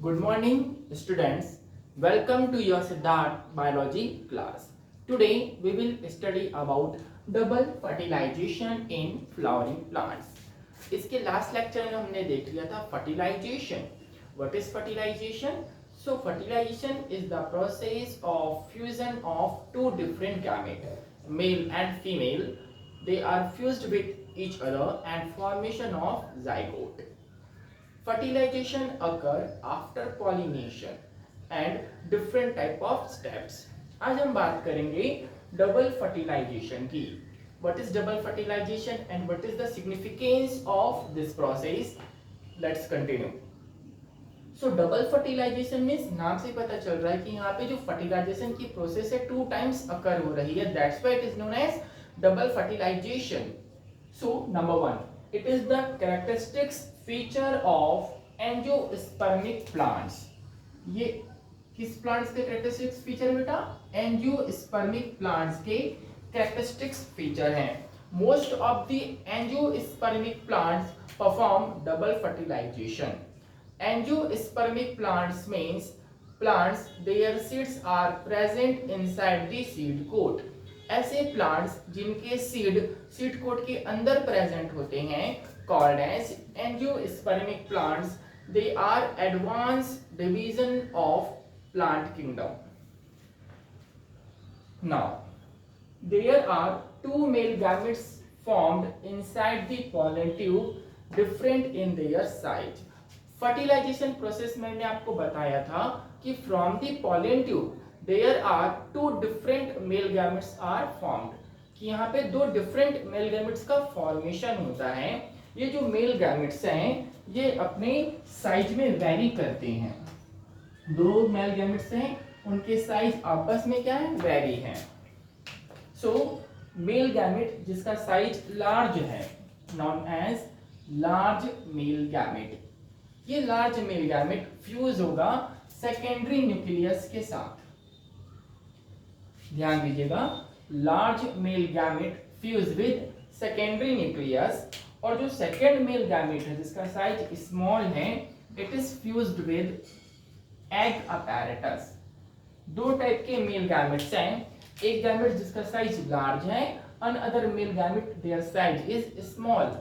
Good morning, students. Welcome to your Siddharth biology class. Today we will study about double fertilization in flowering plants. इसके last lecture में हमने देख लिया था fertilization. What is fertilization? So fertilization is the process of fusion of two different gametes, male and female. They are fused with each other and formation of zygote. Fertilization occur after pollination and different type of steps. आज हम बात करेंगे double fertilisation की. What is double fertilization and what is the significance of this process? Let's continue. So double fertilization means नाम से पता चल रहा है कि यहाँ पे जो फर्टिलाइजेशन की प्रोसेस है 2 times occur हो रही है. That's why it is known as double fertilization. So number 1, it is the characteristics feature of angiospermic plants. ये किस प्लांट्स के कैरेक्टरिस्टिक्स फीचर है बेटा? एंजियोस्पर्मिक प्लांट्स के कैरेक्टरिस्टिक्स फीचर हैं. Most of the angiospermic plants perform double fertilization. Angiospermic plants means plants their seeds are present inside the seed coat. ऐसे plants जिनके seed coat के अंदर प्रेजेंट होते हैं called as angiospermic plants. They are advanced division of plant kingdom. Now there are two male gametes formed inside the pollen tube, different in their size. Fertilization process में मैंने आपको बताया था कि from the pollen tube there are two different male gametes are formed. कि यहाँ पे दो different male gametes का formation होता है. ये जो मेल गैमेट्स हैं ये अपने साइज में वेरी करते हैं. दो मेल गैमेट्स हैं उनके साइज आपस में क्या है? वेरी हैं. सो मेल गैमेट जिसका साइज लार्ज है known as large male gamete. ये लार्ज मेल गैमेट फ्यूज होगा सेकेंडरी न्यूक्लियस के साथ. ध्यान दीजिएगा, large male gamete fuse with secondary nucleus. और जो सेकेंड मेल गैमेट है जिसका साइज स्मॉल है it is fused with egg apparatus. दो टाइप के मेल गैमेट्स हैं. एक गैमेट जिसका साइज लार्ज है, another male gamete their size is small.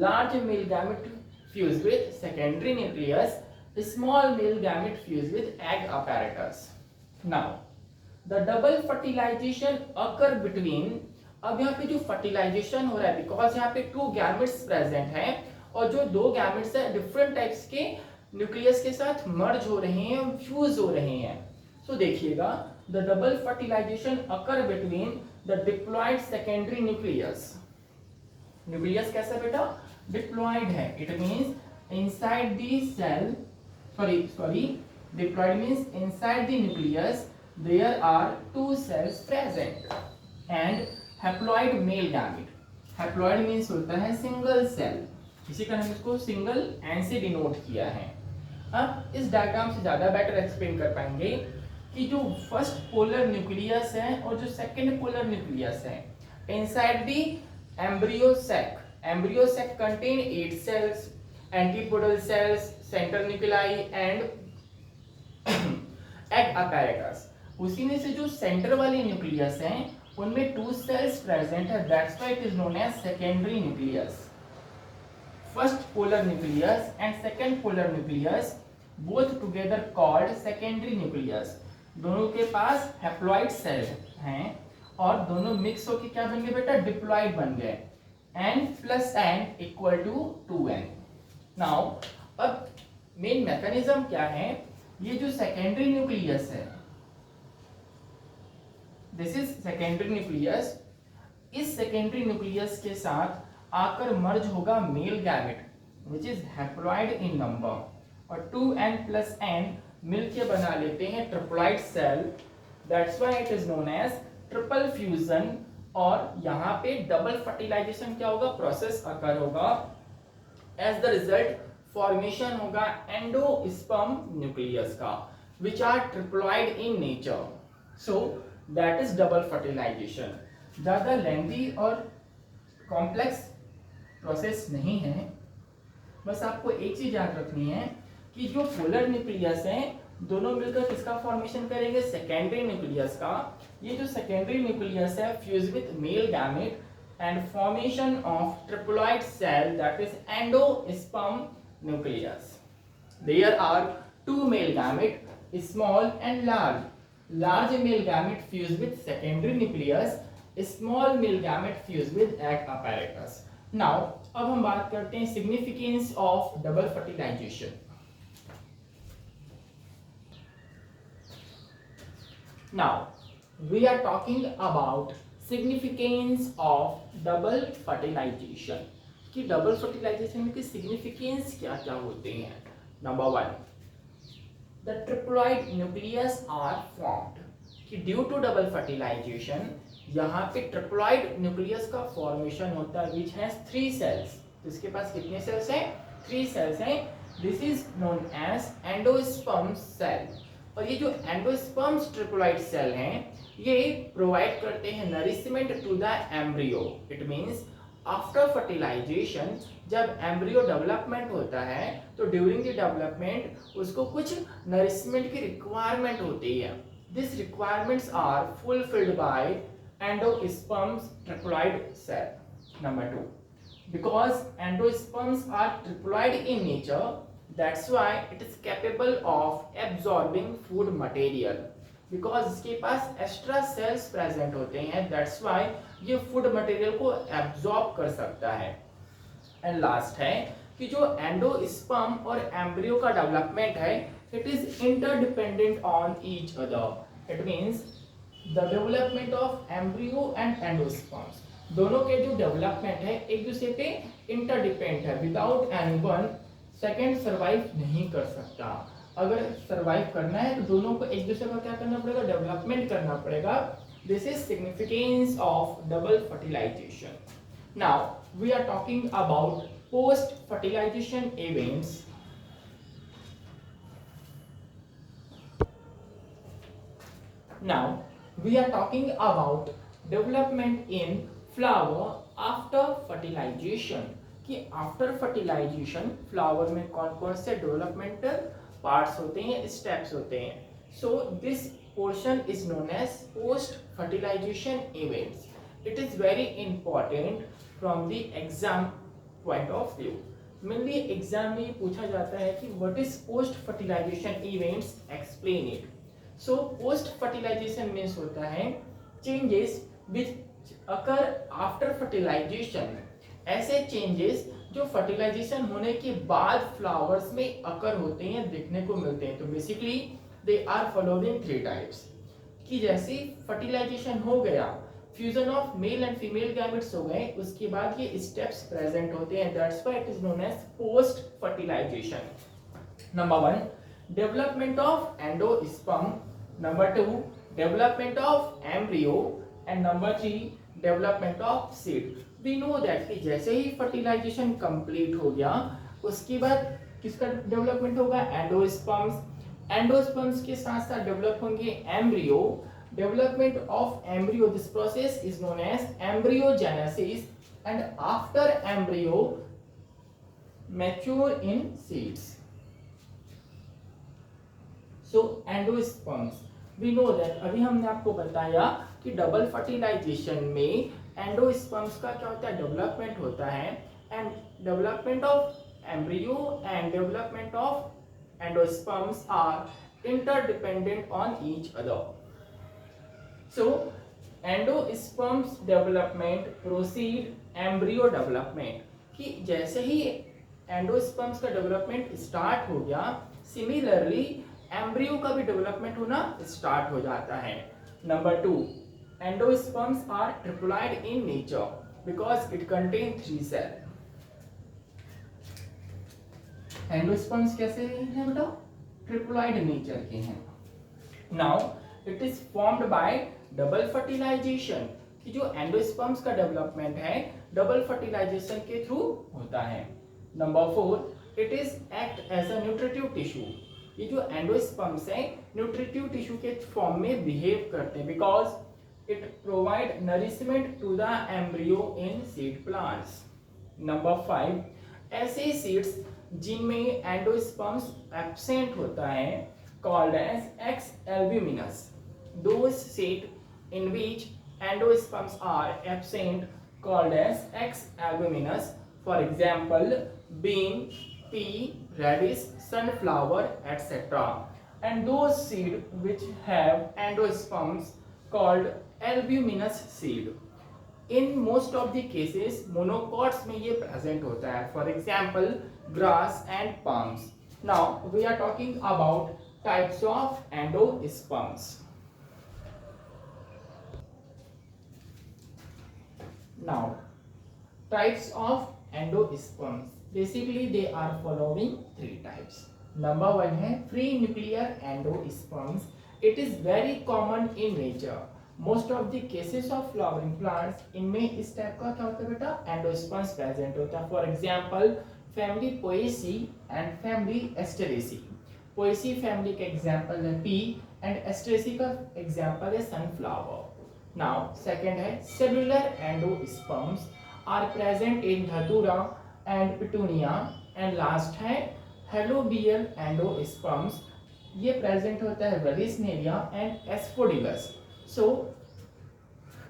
Large male gamete fuse with secondary nucleus, small male gamete fuse with egg apparatus. Now the double fertilization occur between. अब यहाँ पे जो fertilisation हो रहा है because यहाँ पे टू गैमेट्स प्रेजेंट हैं और जो दो गैमेट्स है डिफरेंट टाइप्स के न्यूक्लियस के साथ मर्ज हो रहे हैं, फ्यूज हो रहे हैं. सो देखिएगा, the double fertilization occur between the diploid secondary nucleus. Nucleus कैसा बेटा? डिप्लॉयड है. It means inside the cell, sorry diploid means inside the nucleus there are two cells present and haploid male gamete. Haploid means होता है single cell. इसी कारण हम इसको single N से डिनोट किया है. अब इस डायग्राम से ज्यादा बेटर एक्सप्लेन कर पाएंगे कि जो फर्स्ट पोलर न्यूक्लियस है और जो सेकंड पोलर न्यूक्लियस है inside the embryo sac. Embryo sac contain 8 cells, antipodal cells, central nuclei and egg apparatus. उसी में से जो सेंटर वाली न्यूक्लियस है उनमें 2 सेल्स प्रेजेंट है. That's why it is known as secondary nucleus. First polar nucleus and second polar nucleus both together called secondary nucleus. दोनों के पास हैप्लॉइड सेल हैं और दोनों मिक्स होकर क्या बन गए बेटा? डिप्लॉइड बन गए. n plus n equal to 2n. Now अब मेन मैकेनिज्म क्या है? ये जो सेकेंडरी न्यूक्लियस है, दिस इज सेकेंडरी न्यूक्लियस. इस सेकेंडरी न्यूक्लियस के साथ आकर मर्ज होगा male gamete which is haploid in number और 2n प्लस n मिलके बना लेते हैं triploid cell. That's why it is known as triple fusion. और यहाँ पे डबल फर्टिलाइजेशन क्या होगा? प्रोसेस अकर होगा. एज द रिजल्ट फॉर्मेशन होगा एंडोस्पर्म न्यूक्लियस का which are triploid in nature. So that is double fertilization. ज्यादा लेंथी और कॉम्प्लेक्स प्रोसेस नहीं है. बस आपको एक चीज याद रखनी है कि जो पोलर न्यूक्लियस है दोनों मिलकर किसका फॉर्मेशन करेंगे, सेकेंडरी न्यूक्लियस का। ये जो सेकेंडरी न्यूक्लियस है fuse with male gamete and formation of triploid cell that is endosperm nucleus. There are two male gamete, small and large. Large male gamete fuse with secondary nucleus, small male gamete fuse with egg apparatus। Now अब हम बात करते हैं significance of double fertilization. Now we are talking about significance of double fertilization कि double fertilization के significance क्या क्या होते हैं। Number 1, the triploid nucleus are formed कि ड्यू टू डबल फर्टिलाइजेशन यहाँ पे ट्रिप्लॉइड न्यूक्लियस का फॉर्मेशन होता है विच हैज 3 सेल्स। तो इसके पास कितने सेल्स हैं, 3 सेल्स हैं। This is known as endosperm cell. और ये जो एंडोस्पर्म्स ट्रिप्लॉइड सेल हैं ये प्रोवाइड करते हैं nourishment to the embryo. It means after fertilization जब एम्ब्रियो डेवलपमेंट होता है तो ड्यूरिंग द डेवलपमेंट उसको कुछ नरिशमेंट की रिक्वायरमेंट होती है। This requirements are fulfilled by endosperms triploid cell. Number 2, because endosperms are triploid in nature, that's why it is capable of absorbing food material। because इसके पास extra cells present होते हैं, that's why ये food material को absorb कर सकता है। And last है कि जो एंडोस्पर्म और एम्ब्रियो का डेवलपमेंट है it is interdependent on each other. It means the development of embryo and endosperms दोनों के जो डेवलपमेंट है एक दूसरे पे इंटरडिपेंड है। विदाउट एनीवन सेकंड सरवाइव नहीं कर सकता। अगर सरवाइव करना है तो दोनों को एक दूसरे का क्या करना पड़ेगा, डेवलपमेंट करना पड़ेगा। This is significance of double fertilization. Now we are talking about post fertilization events. Now we are talking about development in flower after fertilization कि आफ्टर फर्टिलाइजेशन फ्लावर में कौन कौन से डेवलपमेंटल पार्ट्स होते हैं, स्टेप्स होते हैं। So this portion is known as post fertilization events. It is very important from the exam point of view. Mainly exam में पूछा जाता है कि what is post fertilization events, explain it. So post fertilization means होता है changes which occur after fertilization. ऐसे changes जो fertilization होने के बाद फ्लावर्स में अकर होते हैं, देखने को मिलते हैं। तो basically they are following 3 types कि जैसे फर्टिलाइजेशन हो गया, fusion of male and female gametes हो गए, उसके बाद ये स्टेप्स प्रेजेंट होते हैं। That's why it is known as post fertilization. Number 1, development of endosperm. Number 2, development of embryo. And number 3, development of seed. We know that कि जैसे ही fertilisation complete हो गया उसके बाद किसका डेवलपमेंट होगा, एंडोस्पर्म्स। एंडोस्पर्म्स के साथ साथ डेवलप होंगे embryo. Development of embryo, this process is known as embryogenesis. And after embryo mature in seeds. So endosperms we know that, अभी हमने आपको बताया कि डबल फर्टिलाइजेशन में एंडोस्पर्म्स का क्या होता है, डेवलपमेंट होता है। And development of embryo and development of endosperms are interdependent on each other. So endosperms development proceed embryo development कि जैसे ही एंडोस्पर्म्स का डेवलपमेंट स्टार्ट हो गया सिमिलरली एम्ब्रियो का भी डेवलपमेंट होना स्टार्ट हो जाता है। Number 2, endosperms are triploid in nature because it contain 3 cells। Endosperms कैसे हैं बेटा, ट्रिप्लॉइड नेचर के हैं। Now it is formed by double fertilization कि जो एंडोस्पर्म्स का डेवलपमेंट है डबल फर्टिलाइजेशन के थ्रू होता है। Number 4, it is act as a nutritive tissue. ये जो एंडोस्पर्म्स है न्यूट्रिटिव टिश्यू के फॉर्म में बिहेव करते हैं because it provide nourishment to the embryo in seed plants। Number 5, ऐसे seeds जिनमें एंडोस्पर्म्स एब्सेंट होता है called as exalbuminous. Those seed in which endosperms are absent called as X albuminous. For example, bean, pea, radish, sunflower, etc. And those seed which have endosperms called albuminous seed. In most of the cases, monocots में ये present होता है. For example, grass and palms. Now we are talking about types of endosperms. Now, types of endosperms. Basically, they are following three types. Number one है free nuclear endosperms. It is very common in nature. Most of the cases of flowering plants, इनमें इस type का क्या होता है बेटा, endosperms present होता है. For example, family Poaceae and family Asteraceae. Poaceae family का example है pea and Asteraceae का example है sunflower. Now, second है cellular endosperms are present in Dhatura and Petunia, and last है halobial endosperms. ये present होता है Vallisneria and Asphodylus. So,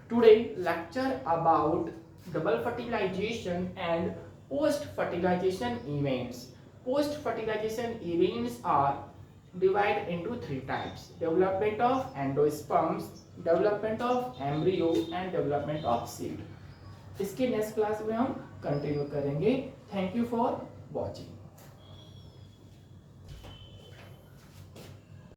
today lecture about double fertilization and post fertilization events. Post fertilization events are divided into three types: development of endosperms, development of embryo and development of seed. इसके next class में हम continue करेंगे. Thank you for watching.